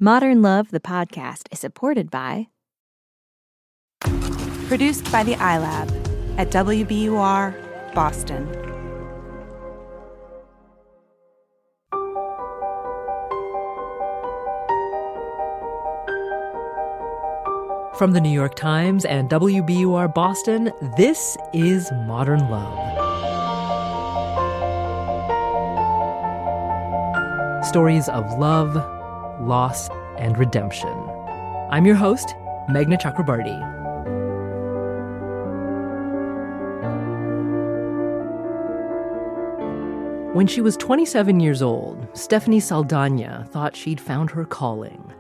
Modern Love, the podcast, is supported by... Produced by the iLab at WBUR, Boston. From the New York Times and WBUR Boston, this is Modern Love. Stories of love, loss, and redemption. I'm your host, Meghna Chakrabarty. When she was 27 years old, Stephanie Saldaña thought she'd found her calling.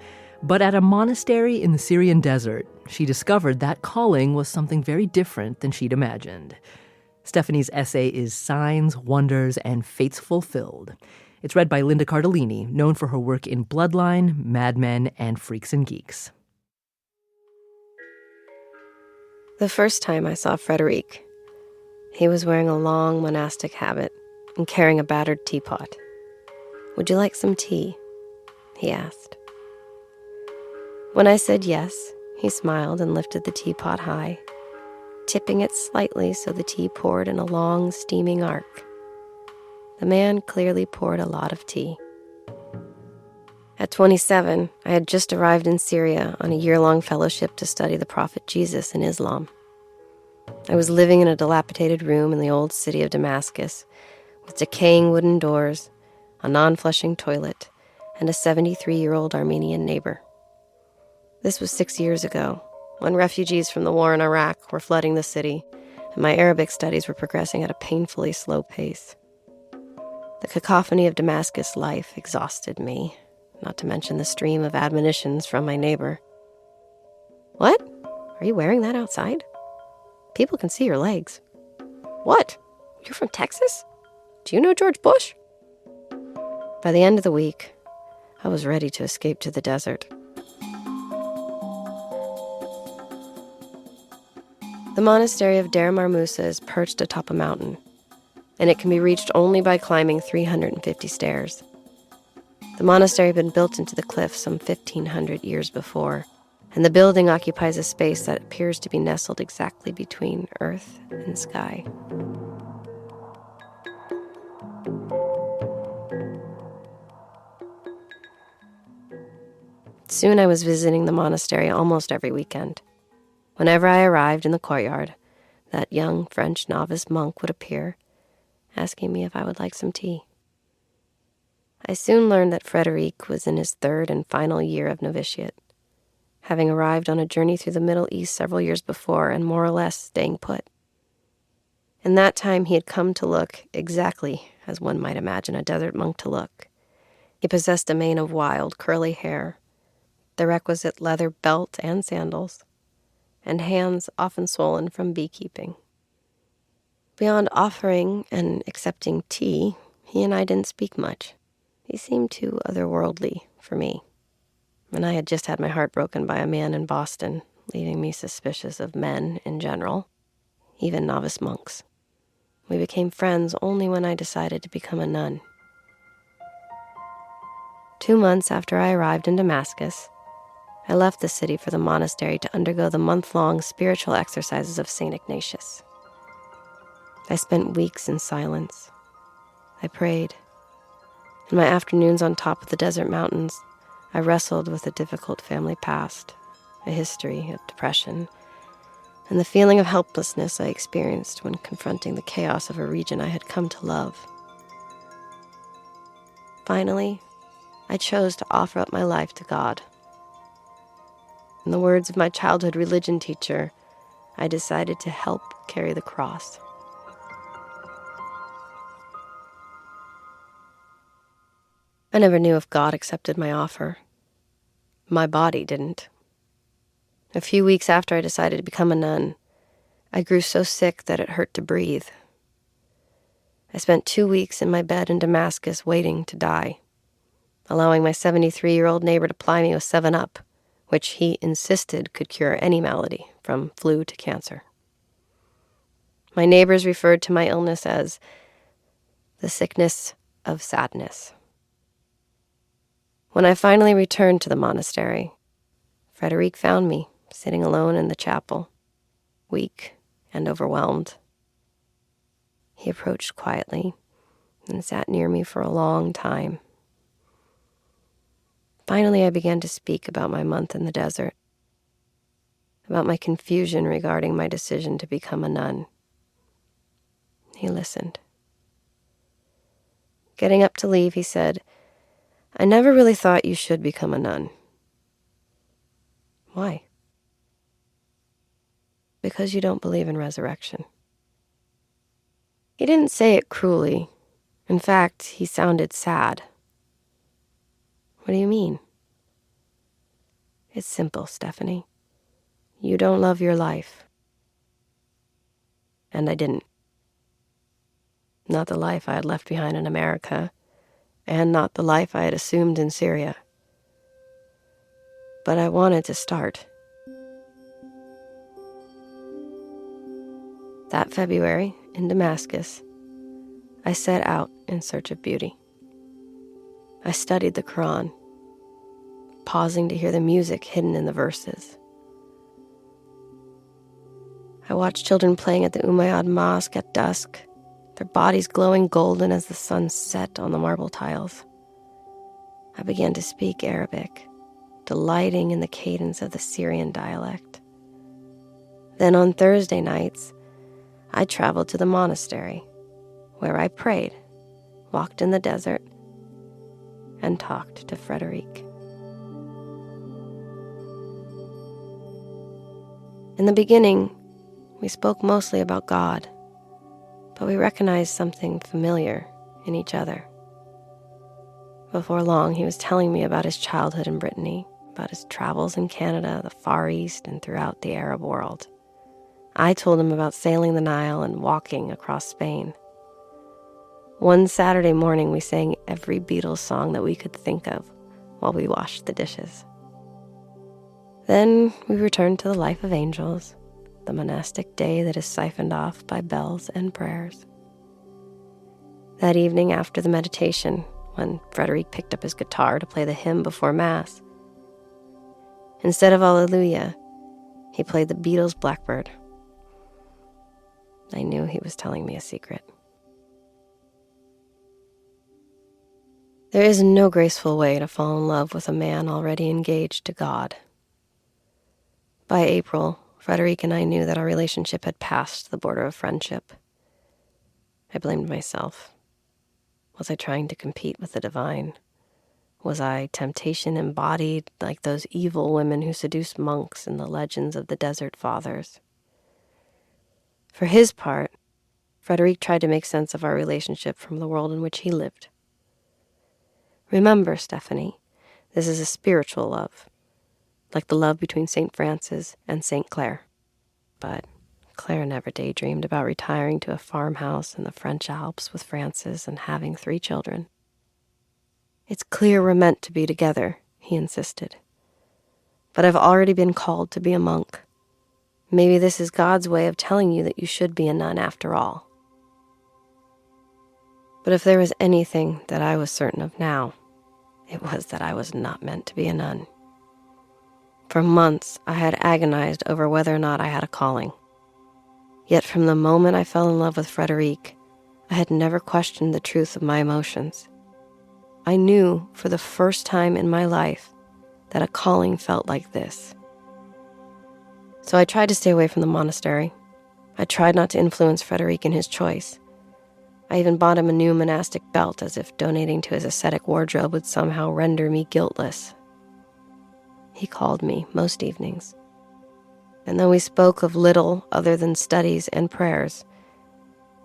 But at a monastery in the Syrian desert, she discovered that calling was something very different than she'd imagined. Stephanie's essay is Signs, Wonders, and Fates Fulfilled. It's read by Linda Cardellini, known for her work in Bloodline, Mad Men, and Freaks and Geeks. The first time I saw Frederic, he was wearing a long monastic habit and carrying a battered teapot. "Would you like some tea?" he asked. When I said yes, he smiled and lifted the teapot high, tipping it slightly so the tea poured in a long, steaming arc. The man clearly poured a lot of tea. At 27, I had just arrived in Syria on a year-long fellowship to study the Prophet Jesus in Islam. I was living in a dilapidated room in the old city of Damascus, with decaying wooden doors, a non-flushing toilet, and a 73-year-old Armenian neighbor. This was 6 years ago, when refugees from the war in Iraq were flooding the city, and my Arabic studies were progressing at a painfully slow pace. The cacophony of Damascus life exhausted me, not to mention the stream of admonitions from my neighbor. "What? Are you wearing that outside? People can see your legs." "What? You're from Texas? Do you know George Bush?" By the end of the week, I was ready to escape to the desert. The monastery of Deir Marmusa is perched atop a mountain, and it can be reached only by climbing 350 stairs. The monastery had been built into the cliff some 1,500 years before, and the building occupies a space that appears to be nestled exactly between earth and sky. Soon I was visiting the monastery almost every weekend. Whenever I arrived in the courtyard, that young French novice monk would appear, asking me if I would like some tea. I soon learned that Frederic was in his third and final year of novitiate, having arrived on a journey through the Middle East several years before and more or less staying put. In that time, he had come to look exactly as one might imagine a desert monk to look. He possessed a mane of wild, curly hair, the requisite leather belt and sandals, and hands often swollen from beekeeping. Beyond offering and accepting tea, he and I didn't speak much. He seemed too otherworldly for me, and I had just had my heart broken by a man in Boston, leaving me suspicious of men in general, even novice monks. We became friends only when I decided to become a nun. 2 months after I arrived in Damascus, I left the city for the monastery to undergo the month-long spiritual exercises of St. Ignatius. I spent weeks in silence. I prayed. In my afternoons on top of the desert mountains, I wrestled with a difficult family past, a history of depression, and the feeling of helplessness I experienced when confronting the chaos of a region I had come to love. Finally, I chose to offer up my life to God. In the words of my childhood religion teacher, I decided to help carry the cross. I never knew if God accepted my offer. My body didn't. A few weeks after I decided to become a nun, I grew so sick that it hurt to breathe. I spent 2 weeks in my bed in Damascus waiting to die, allowing my 73-year-old neighbor to ply me with 7-Up, which he insisted could cure any malady, from flu to cancer. My neighbors referred to my illness as the sickness of sadness. When I finally returned to the monastery, Frederic found me sitting alone in the chapel, weak and overwhelmed. He approached quietly and sat near me for a long time. Finally, I began to speak about my month in the desert, about my confusion regarding my decision to become a nun. He listened. Getting up to leave, he said, "I never really thought you should become a nun." "Why?" "Because you don't believe in resurrection." He didn't say it cruelly. In fact, he sounded sad. "What do you mean?" "It's simple, Stephanie. You don't love your life." And I didn't. Not the life I had left behind in America, and not the life I had assumed in Syria. But I wanted to start. That February, in Damascus, I set out in search of beauty. I studied the Quran, pausing to hear the music hidden in the verses. I watched children playing at the Umayyad Mosque at dusk, their bodies glowing golden as the sun set on the marble tiles. I began to speak Arabic, delighting in the cadence of the Syrian dialect. Then on Thursday nights, I traveled to the monastery, where I prayed, walked in the desert, and talked to Frederic. In the beginning, we spoke mostly about God, but we recognized something familiar in each other. Before long, he was telling me about his childhood in Brittany, about his travels in Canada, the Far East, and throughout the Arab world. I told him about sailing the Nile and walking across Spain. One Saturday morning, we sang every Beatles song that we could think of while we washed the dishes. Then we returned to the life of angels, the monastic day that is siphoned off by bells and prayers. That evening after the meditation, when Frederic picked up his guitar to play the hymn before Mass, instead of Alleluia, he played the Beatles' Blackbird. I knew he was telling me a secret. There is no graceful way to fall in love with a man already engaged to God. By April, Frederic and I knew that our relationship had passed the border of friendship. I blamed myself. Was I trying to compete with the divine? Was I temptation embodied like those evil women who seduced monks in the legends of the Desert Fathers? For his part, Frederic tried to make sense of our relationship from the world in which he lived. Remember, Stephanie, this is a spiritual love, like the love between St. Francis and St. Clare. But Claire never daydreamed about retiring to a farmhouse in the French Alps with Francis and having 3 children. "It's clear we're meant to be together," he insisted. "But I've already been called to be a monk. Maybe this is God's way of telling you that you should be a nun after all." But if there was anything that I was certain of now, it was that I was not meant to be a nun. For months, I had agonized over whether or not I had a calling. Yet from the moment I fell in love with Frederic, I had never questioned the truth of my emotions. I knew for the first time in my life that a calling felt like this. So I tried to stay away from the monastery. I tried not to influence Frederic in his choice. I even bought him a new monastic belt, as if donating to his ascetic wardrobe would somehow render me guiltless. He called me most evenings. And though we spoke of little other than studies and prayers,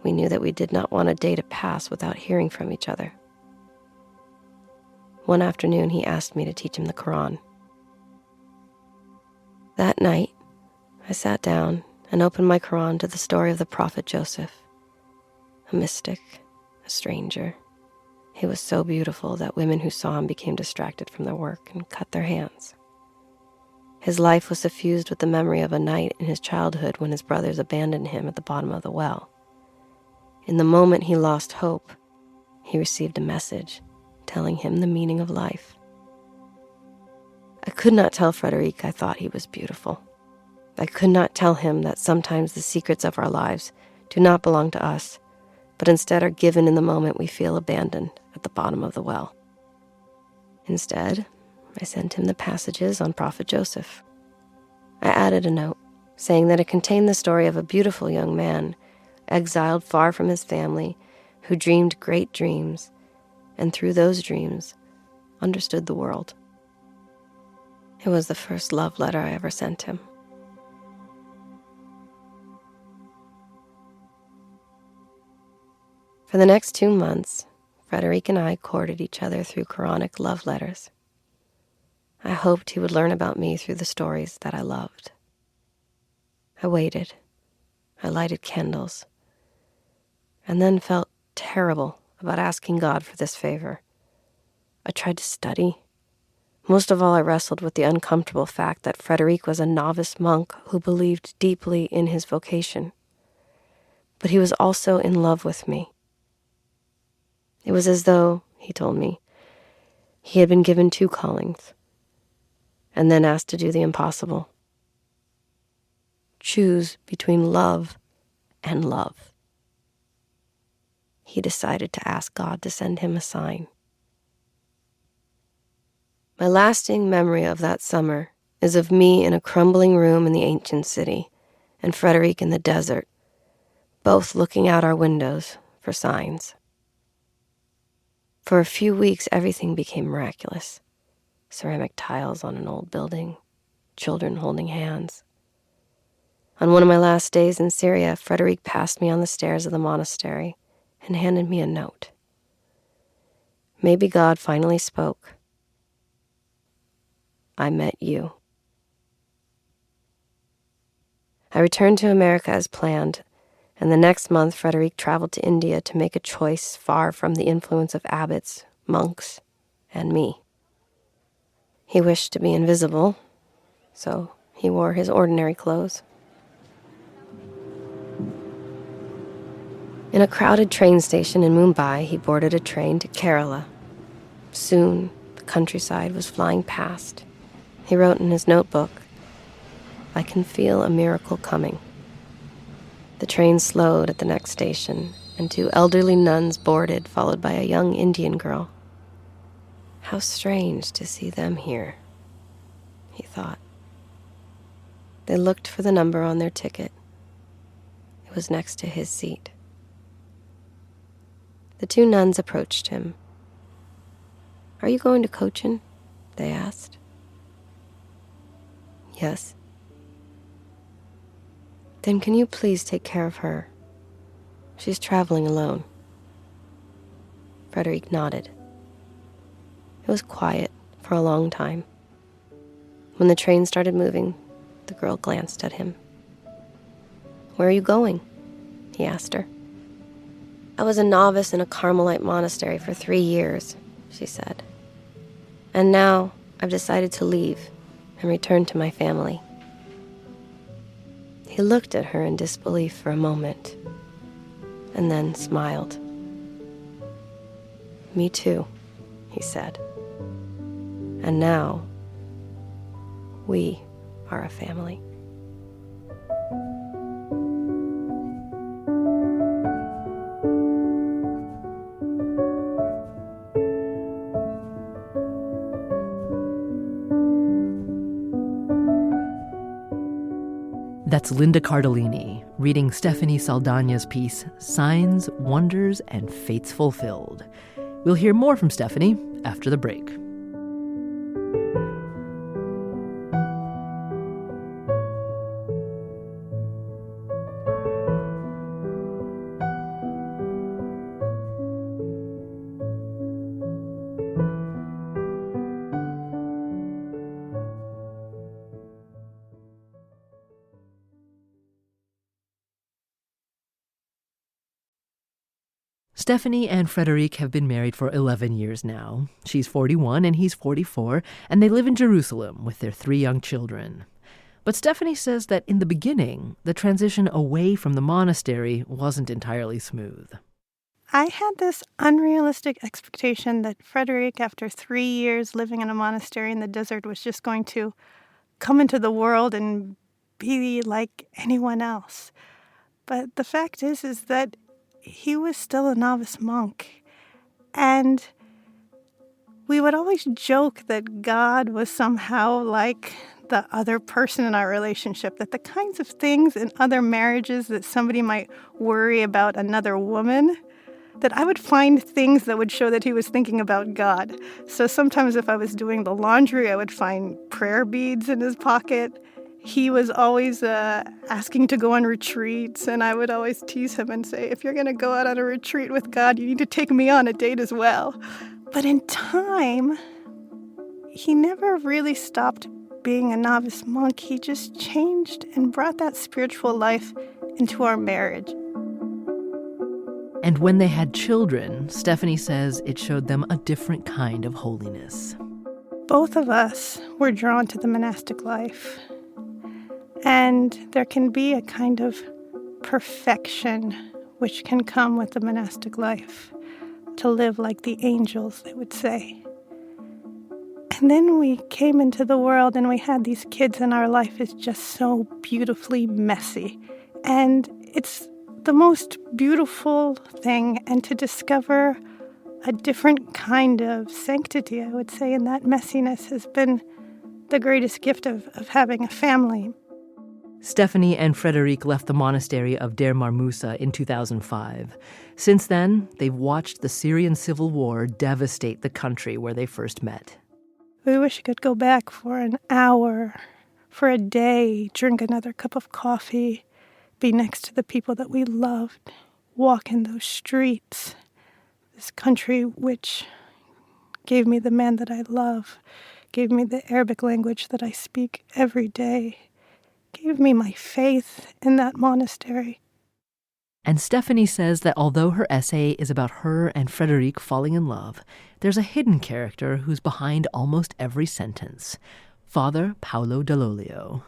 we knew that we did not want a day to pass without hearing from each other. One afternoon, he asked me to teach him the Quran. That night, I sat down and opened my Quran to the story of the prophet Joseph, a mystic, a stranger. He was so beautiful that women who saw him became distracted from their work and cut their hands. His life was suffused with the memory of a night in his childhood when his brothers abandoned him at the bottom of the well. In the moment he lost hope, he received a message telling him the meaning of life. could not tell Frederic I thought he was beautiful. I could not tell him that sometimes the secrets of our lives do not belong to us, but instead are given in the moment we feel abandoned at the bottom of the well. Instead, I sent him the passages on Prophet Joseph. I added a note saying that it contained the story of a beautiful young man, exiled far from his family, who dreamed great dreams, and through those dreams, understood the world. It was the first love letter I ever sent him. For the next 2 months, Frederic and I courted each other through Quranic love letters. I hoped he would learn about me through the stories that I loved. I waited. I lighted candles, and then felt terrible about asking God for this favor. I tried to study. Most of all, I wrestled with the uncomfortable fact that Frederic was a novice monk who believed deeply in his vocation. But he was also in love with me. It was as though, he told me, he had been given 2 callings, and then asked to do the impossible. Choose between love and love. He decided to ask God to send him a sign. My lasting memory of that summer is of me in a crumbling room in the ancient city and Frederic in the desert, both looking out our windows for signs. For a few weeks, everything became miraculous. Ceramic tiles on an old building, children holding hands. On one of my last days in Syria, Frederic passed me on the stairs of the monastery and handed me a note. Maybe God finally spoke. I met you. I returned to America as planned, and the next month Frederic traveled to India to make a choice far from the influence of abbots, monks, and me. He wished to be invisible, so he wore his ordinary clothes. In a crowded train station in Mumbai, he boarded a train to Kerala. Soon, the countryside was flying past. He wrote in his notebook, "I can feel a miracle coming." The train slowed at the next station, and 2 elderly nuns boarded, followed by a young Indian girl. How strange to see them here, he thought. They looked for the number on their ticket. It was next to his seat. The 2 nuns approached him. "Are you going to Cochin?" they asked. "Yes." "Then can you please take care of her? She's traveling alone." Frederic nodded. It was quiet for a long time. When the train started moving, the girl glanced at him. "Where are you going?" he asked her. "I was a novice in a Carmelite monastery for 3 years," she said. "And now I've decided to leave and return to my family." He looked at her in disbelief for a moment, and then smiled. "Me too," he said. "And now, we are a family." That's Linda Cardellini reading Stephanie Saldaña's piece, Signs, Wonders, and Fates Fulfilled. We'll hear more from Stephanie after the break. Stephanie and Frederic have been married for 11 years now. She's 41 and he's 44, and they live in Jerusalem with their 3 young children. But Stephanie says that in the beginning, the transition away from the monastery wasn't entirely smooth. I had this unrealistic expectation that Frederick, after 3 years living in a monastery in the desert, was just going to come into the world and be like anyone else. But the fact is that he was still a novice monk. And we would always joke that God was somehow like the other person in our relationship, that the kinds of things in other marriages that somebody might worry about another woman, that I would find things that would show that he was thinking about God. So sometimes if I was doing the laundry, I would find prayer beads in his pocket. He was always asking to go on retreats, and I would always tease him and say, if you're going to go out on a retreat with God, you need to take me on a date as well. But in time, he never really stopped being a novice monk. He just changed and brought that spiritual life into our marriage. And when they had children, Stephanie says it showed them a different kind of holiness. Both of us were drawn to the monastic life. And there can be a kind of perfection which can come with the monastic life, to live like the angels, they would say. And then we came into the world and we had these kids, and our life is just so beautifully messy. And it's the most beautiful thing, and to discover a different kind of sanctity, I would say, in that messiness has been the greatest gift of having a family. Stephanie and Frederic left the monastery of Der Marmusa in 2005. Since then, they've watched the Syrian civil war devastate the country where they first met. We wish we could go back for an hour, for a day, drink another cup of coffee, be next to the people that we loved, walk in those streets, this country which gave me the man that I love, gave me the Arabic language that I speak every day, gave me my faith in that monastery. And Stephanie says that although her essay is about her and Frederic falling in love, there's a hidden character who's behind almost every sentence, Father Paolo Dall'Olio.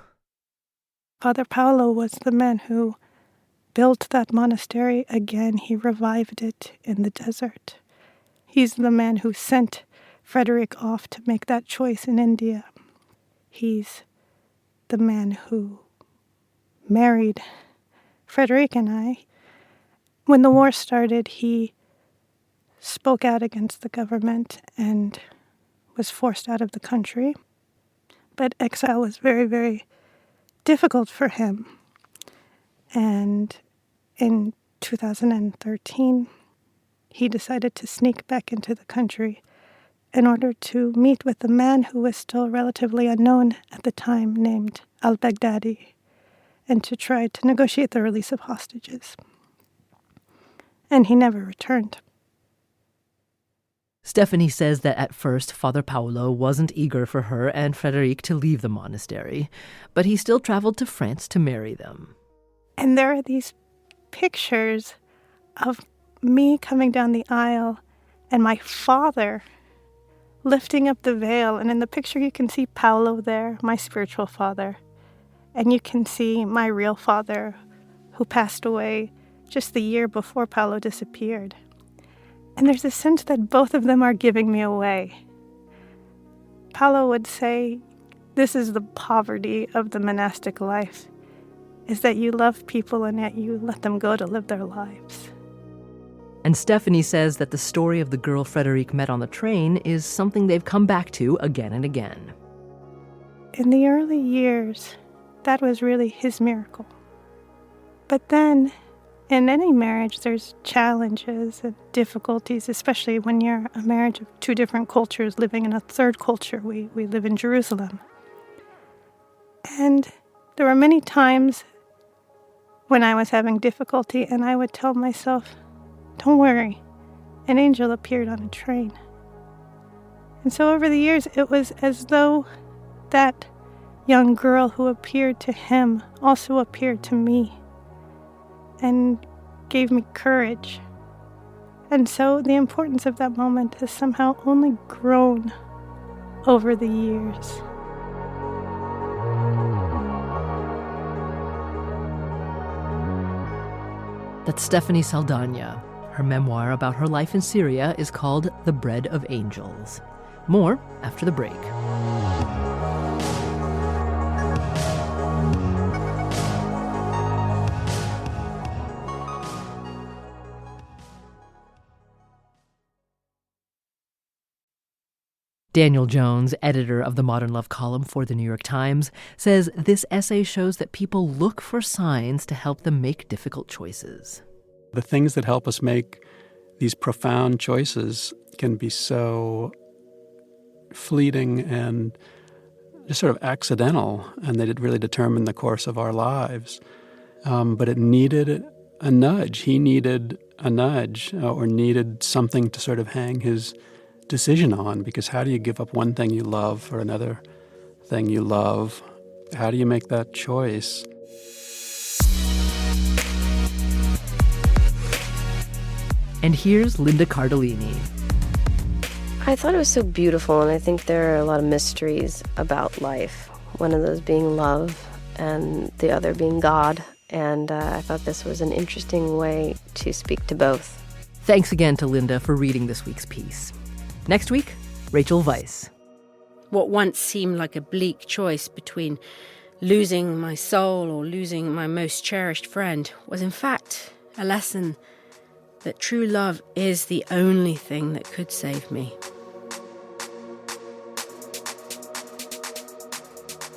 Father Paolo was the man who built that monastery again. He revived it in the desert. He's the man who sent Frederick off to make that choice in India. He's the man who married Frederick and I. When the war started, he spoke out against the government and was forced out of the country. But exile was very, very difficult for him. And in 2013, he decided to sneak back into the country in order to meet with a man who was still relatively unknown at the time, named al-Baghdadi, and to try to negotiate the release of hostages. And he never returned. Stephanie says that at first Father Paolo wasn't eager for her and Frederic to leave the monastery, but he still traveled to France to marry them. And there are these pictures of me coming down the aisle and my father lifting up the veil. And in the picture you can see Paolo there, my spiritual father. And you can see my real father, who passed away just the year before Paolo disappeared. And there's a sense that both of them are giving me away. Paolo would say, this is the poverty of the monastic life, is that you love people and yet you let them go to live their lives. And Stephanie says that the story of the girl Frederic met on the train is something they've come back to again and again. In the early years, that was really his miracle. But then, in any marriage, there's challenges and difficulties, especially when you're a marriage of two different cultures living in a third culture. We live in Jerusalem. And there were many times when I was having difficulty, and I would tell myself, don't worry, an angel appeared on a train. And so over the years, it was as though that young girl who appeared to him also appeared to me and gave me courage. And so the importance of that moment has somehow only grown over the years. That's Stephanie Saldaña. Her memoir about her life in Syria is called The Bread of Angels. More after the break. Daniel Jones, editor of the Modern Love column for the New York Times, says this essay shows that people look for signs to help them make difficult choices. The things that help us make these profound choices can be so fleeting and just sort of accidental, and they really determine the course of our lives. But it needed a nudge. He needed a nudge or needed something to sort of hang his decision on, because how do you give up one thing you love for another thing you love? How do you make that choice? And here's Linda Cardellini. I thought it was so beautiful, and I think there are a lot of mysteries about life. One of those being love and the other being God. And I thought this was an interesting way to speak to both. Thanks again to Linda for reading this week's piece. Next week, Rachel Weisz. What once seemed like a bleak choice between losing my soul or losing my most cherished friend was in fact a lesson that true love is the only thing that could save me.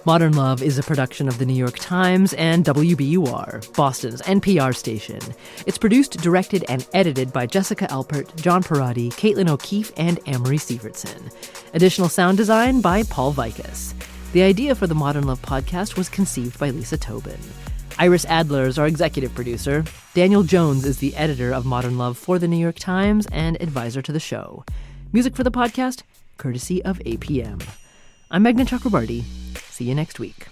Modern Love is a production of the New York Times and WBUR, Boston's NPR station. It's produced, directed, and edited by Jessica Alpert, John Parati, Caitlin O'Keefe, and Amory Sievertson. Additional sound design by Paul Vikas. The idea for the Modern Love podcast was conceived by Lisa Tobin. Iris Adler is our executive producer. Daniel Jones is the editor of Modern Love for the New York Times and advisor to the show. Music for the podcast, courtesy of APM. I'm Meghna Chakrabarti. See you next week.